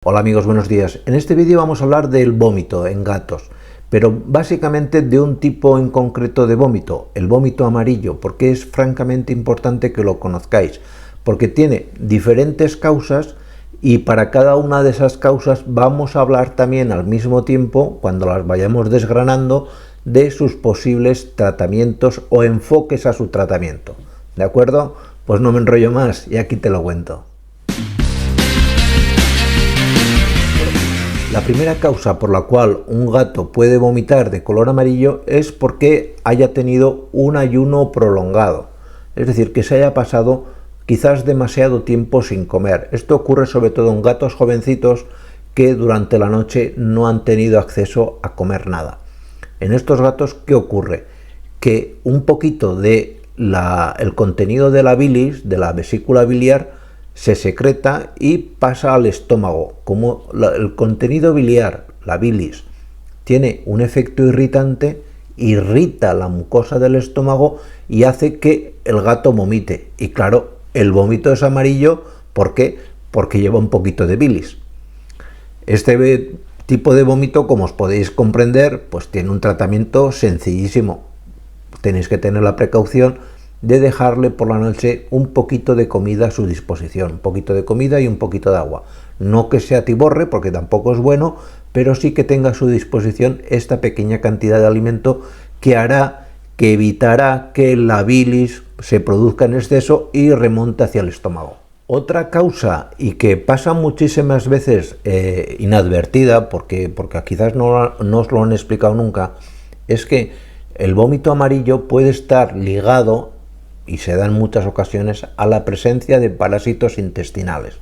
Hola amigos, buenos días. En este vídeo vamos a hablar del vómito en gatos, pero básicamente de un tipo en concreto de vómito, el vómito amarillo, porque es francamente importante que lo conozcáis, porque tiene diferentes causas y para cada una de esas causas vamos a hablar también al mismo tiempo, cuando las vayamos desgranando, de sus posibles tratamientos o enfoques a su tratamiento. ¿De acuerdo? Pues no me enrollo más y aquí te lo cuento. La primera causa por la cual un gato puede vomitar de color amarillo es porque haya tenido un ayuno prolongado, es decir, que se haya pasado quizás demasiado tiempo sin comer. Esto ocurre sobre todo en gatos jovencitos que durante la noche no han tenido acceso a comer nada. En estos gatos, ¿qué ocurre? Que un poquito de el contenido de la bilis, de la vesícula biliar, se secreta y pasa al estómago. Como el contenido biliar, la bilis, tiene un efecto irritante, irrita la mucosa del estómago y hace que el gato vomite. Y claro, el vómito es amarillo, ¿por qué? Porque lleva un poquito de bilis. Este tipo de vómito, como os podéis comprender, pues tiene un tratamiento sencillísimo. Tenéis que tener la precaución de dejarle por la noche un poquito de comida a su disposición, un poquito de comida y un poquito de agua. No que sea tiborre, porque tampoco es bueno, pero sí que tenga a su disposición esta pequeña cantidad de alimento que evitará que la bilis se produzca en exceso y remonte hacia el estómago. Otra causa, y que pasa muchísimas veces inadvertida, porque quizás no os lo han explicado nunca, es que el vómito amarillo puede estar ligado, y se da en muchas ocasiones, a la presencia de parásitos intestinales.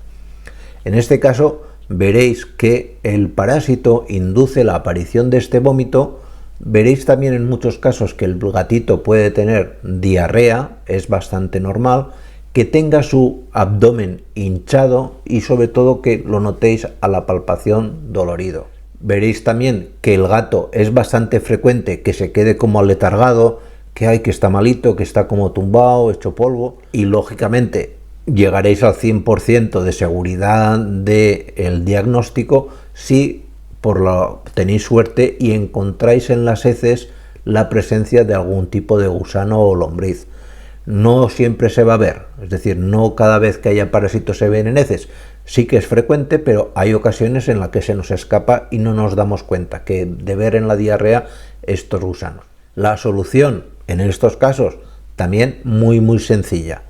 En este caso veréis que el parásito induce la aparición de este vómito. Veréis también en muchos casos que el gatito puede tener diarrea, es bastante normal, que tenga su abdomen hinchado y sobre todo que lo notéis a la palpación dolorido. Veréis también que el gato es bastante frecuente que se quede como aletargado, que está malito, que está como tumbado, hecho polvo, y lógicamente llegaréis al 100% de seguridad del diagnóstico si tenéis suerte y encontráis en las heces la presencia de algún tipo de gusano o lombriz. No siempre se va a ver, es decir, no cada vez que haya parásitos se ven en heces. Sí que es frecuente, pero hay ocasiones en las que se nos escapa y no nos damos cuenta de ver en la diarrea estos gusanos. La solución en estos casos también muy sencilla.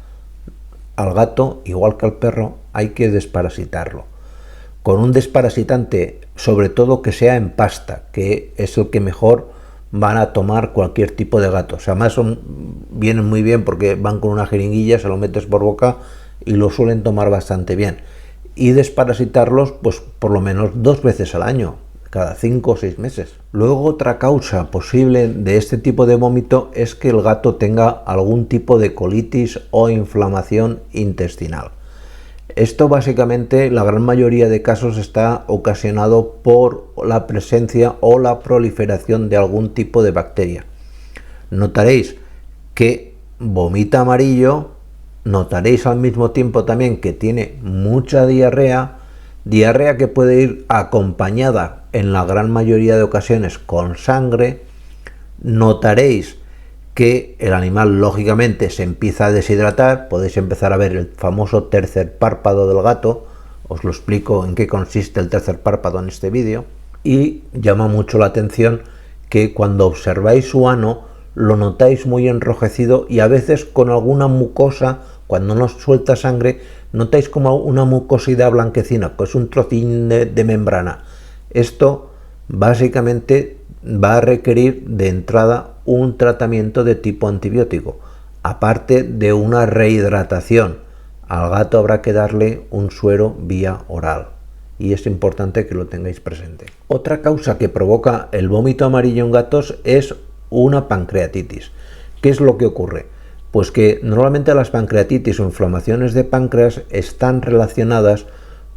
Al gato, igual que al perro, hay que desparasitarlo. Con un desparasitante, sobre todo que sea en pasta, que es el que mejor van a tomar cualquier tipo de gato. O sea, además vienen muy bien porque van con una jeringuilla, se lo metes por boca y lo suelen tomar bastante bien. Y desparasitarlos pues por lo menos 2 veces al año, cada 5 o 6 meses. Luego, otra causa posible de este tipo de vómito es que el gato tenga algún tipo de colitis o inflamación intestinal. Esto básicamente, la gran mayoría de casos, está ocasionado por la presencia o la proliferación de algún tipo de bacteria. Notaréis que vomita amarillo, notaréis al mismo tiempo también que tiene mucha diarrea que puede ir acompañada en la gran mayoría de ocasiones con sangre. Notaréis que el animal lógicamente se empieza a deshidratar, podéis empezar a ver el famoso tercer párpado del gato, os lo explico en qué consiste el tercer párpado en este vídeo, y llama mucho la atención que cuando observáis su ano lo notáis muy enrojecido y a veces con alguna mucosa, cuando no suelta sangre, notáis como una mucosidad blanquecina, pues un trocín de membrana. Esto básicamente va a requerir de entrada un tratamiento de tipo antibiótico, aparte de una rehidratación. Al gato habrá que darle un suero vía oral y es importante que lo tengáis presente. Otra causa que provoca el vómito amarillo en gatos es una pancreatitis. ¿Qué es lo que ocurre? Pues que normalmente las pancreatitis o inflamaciones de páncreas están relacionadas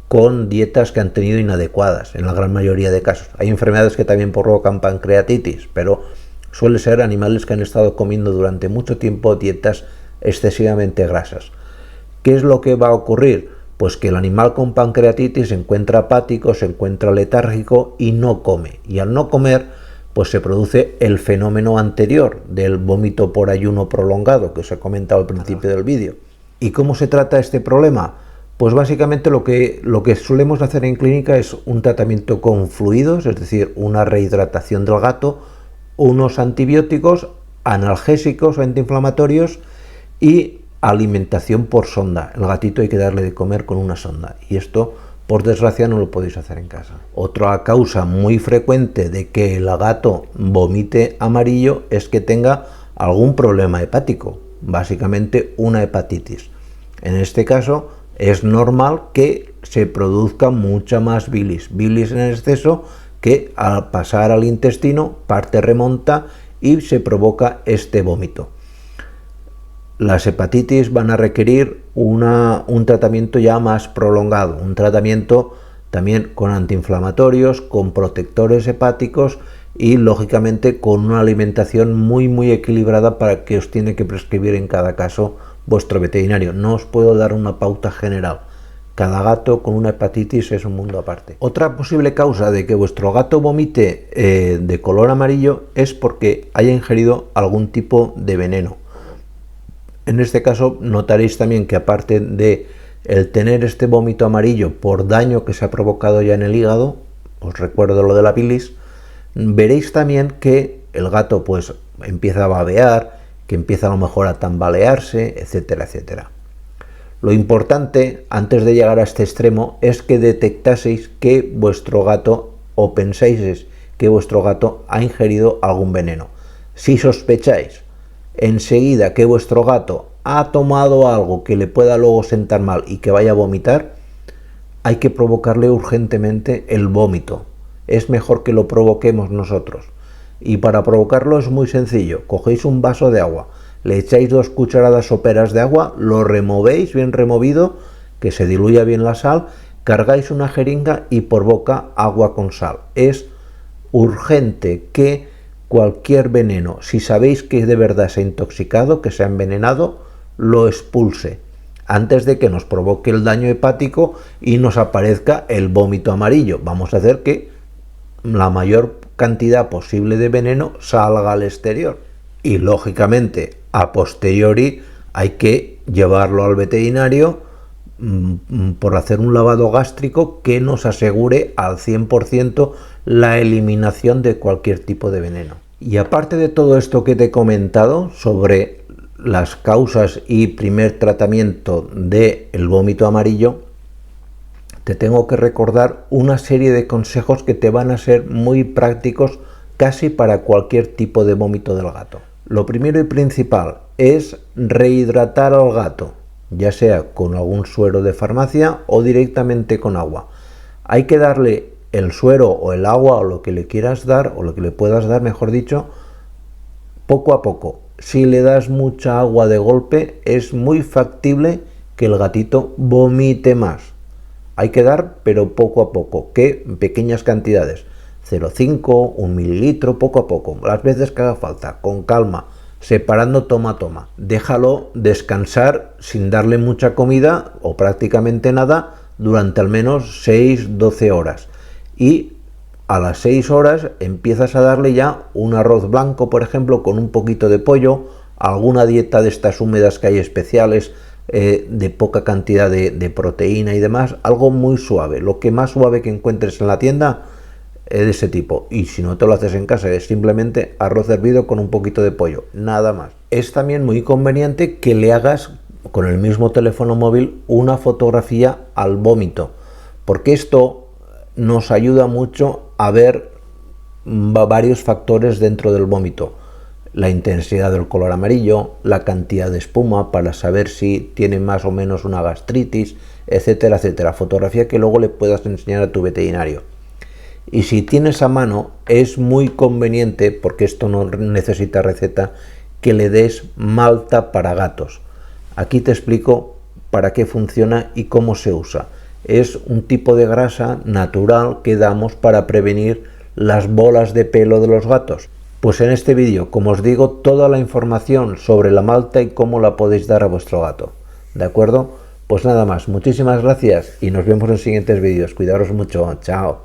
con dietas que han tenido inadecuadas, en la gran mayoría de casos. Hay enfermedades que también provocan pancreatitis, pero suele ser animales que han estado comiendo durante mucho tiempo dietas excesivamente grasas. ¿Qué es lo que va a ocurrir? Pues que el animal con pancreatitis se encuentra apático, se encuentra letárgico y no come. Y al no comer, pues se produce el fenómeno anterior del vómito por ayuno prolongado que os he comentado al principio del vídeo. ¿Y cómo se trata este problema? Pues básicamente lo que solemos hacer en clínica es un tratamiento con fluidos, es decir, una rehidratación del gato, unos antibióticos, analgésicos o antiinflamatorios y alimentación por sonda. El gatito hay que darle de comer con una sonda y esto, por desgracia, no lo podéis hacer en casa. Otra causa muy frecuente de que el gato vomite amarillo es que tenga algún problema hepático, básicamente una hepatitis. En este caso es normal que se produzca mucha más bilis en exceso que al pasar al intestino parte remonta y se provoca este vómito. Las hepatitis van a requerir un tratamiento ya más prolongado, un tratamiento también con antiinflamatorios, con protectores hepáticos y lógicamente con una alimentación muy equilibrada para que os tiene que prescribir en cada caso vuestro veterinario. No os puedo dar una pauta general. Cada gato con una hepatitis es un mundo aparte. Otra posible causa de que vuestro gato vomite de color amarillo es porque haya ingerido algún tipo de veneno. En este caso notaréis también que aparte de el tener este vómito amarillo por daño que se ha provocado ya en el hígado, os recuerdo lo de la bilis, veréis también que el gato pues empieza a babear, que empieza a lo mejor a tambalearse, etcétera, etcétera. Lo importante antes de llegar a este extremo es que detectaseis que vuestro gato o pensáis que vuestro gato ha ingerido algún veneno. Si sospecháis enseguida que vuestro gato ha tomado algo que le pueda luego sentar mal y que vaya a vomitar, hay que provocarle urgentemente el vómito. Es mejor que lo provoquemos nosotros. Y para provocarlo es muy sencillo. Cogéis un vaso de agua, le echáis 2 cucharadas soperas de agua, lo removéis bien removido, que se diluya bien la sal, cargáis una jeringa y por boca agua con sal. Es urgente que cualquier veneno, si sabéis que de verdad se ha intoxicado, que se ha envenenado, lo expulse antes de que nos provoque el daño hepático y nos aparezca el vómito amarillo. Vamos a hacer que la mayor cantidad posible de veneno salga al exterior y lógicamente a posteriori hay que llevarlo al veterinario por hacer un lavado gástrico que nos asegure al 100% la eliminación de cualquier tipo de veneno. Y aparte de todo esto que te he comentado sobre las causas y primer tratamiento del vómito amarillo, te tengo que recordar una serie de consejos que te van a ser muy prácticos casi para cualquier tipo de vómito del gato. Lo primero y principal es rehidratar al gato, ya sea con algún suero de farmacia o directamente con agua. Hay que darle el suero o el agua o lo que le quieras dar o lo que le puedas dar, mejor dicho, poco a poco. Si le das mucha agua de golpe es muy factible que el gatito vomite más. Hay que dar, pero poco a poco, que en pequeñas cantidades, 0,5, 1 mililitro, poco a poco, las veces que haga falta, con calma, separando toma a toma. Déjalo descansar sin darle mucha comida o prácticamente nada durante al menos 6-12 horas. Y a las 6 horas empiezas a darle ya un arroz blanco, por ejemplo, con un poquito de pollo, alguna dieta de estas húmedas que hay especiales, de poca cantidad de proteína y demás, algo muy suave, lo que más suave que encuentres en la tienda es de ese tipo. Y si no te lo haces en casa, es simplemente arroz hervido con un poquito de pollo, nada más. Es también muy conveniente que le hagas con el mismo teléfono móvil una fotografía al vómito, porque esto nos ayuda mucho a ver varios factores dentro del vómito. La intensidad del color amarillo, la cantidad de espuma para saber si tiene más o menos una gastritis, etcétera, etcétera. Fotografía que luego le puedas enseñar a tu veterinario. Y si tienes a mano, es muy conveniente, porque esto no necesita receta, que le des malta para gatos. Aquí te explico para qué funciona y cómo se usa. Es un tipo de grasa natural que damos para prevenir las bolas de pelo de los gatos. Pues en este vídeo, como os digo, toda la información sobre la malta y cómo la podéis dar a vuestro gato, ¿de acuerdo? Pues nada más, muchísimas gracias y nos vemos en siguientes vídeos. Cuidaros mucho, chao.